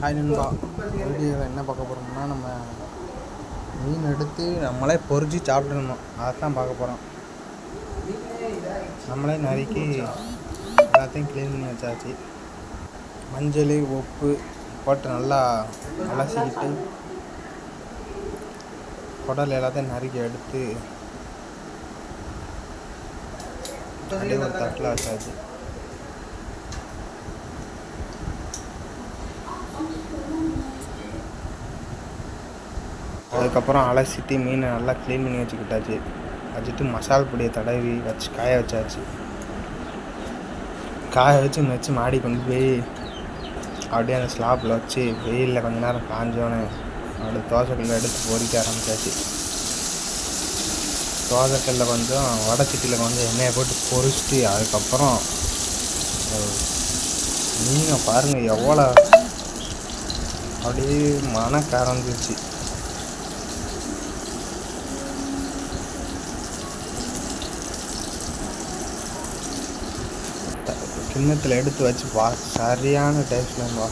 Hi நண்பா. வீடியோவில் என்ன பார்க்க போகிறோம்னா, நம்ம மீன் எடுத்து நம்மளே பொறிச்சு சாப்பிடணும். அதைத்தான் பார்க்க போகிறோம். நம்மளே நறுக்கி எல்லாத்தையும் க்ளீன் பண்ணி வச்சாச்சு. மஞ்சள், உப்பு போட்டு நல்லா அலசிக்கிட்டு குடல் எல்லாத்தையும் நறுக்கி எடுத்து அப்படியே ஒரு தட்டில் வச்சாச்சு. அதுக்கப்புறம் அலசிட்டு மீனை நல்லா க்ளீன் பண்ணி வச்சுட்டு மசால் பொடியை தடவி வச்சு காய வச்சாச்சு. காய வச்சு மாடி கொண்டு போய் அப்படியே அந்த ஸ்லாப்பில் வச்சு வெயிலில் கொஞ்ச நேரம் காஞ்சோன்னு அப்படியே தோசைக்கல்ல எடுத்து பொறிக்க ஆரம்பித்தாச்சு. தோசைக்கல்லில் கொஞ்சம் வடச்சட்டியில் கொஞ்சம் எண்ணெயை போட்டு பொரிச்சிட்டு அதுக்கப்புறம் மீனை பாருங்கள் எவ்வளோ அப்படியே மணக்க ஆரம்பிச்சிச்சு. கிண்ணத்தில் எடுத்து வச்சு சரியான டேஸ்ட் வேணுவா.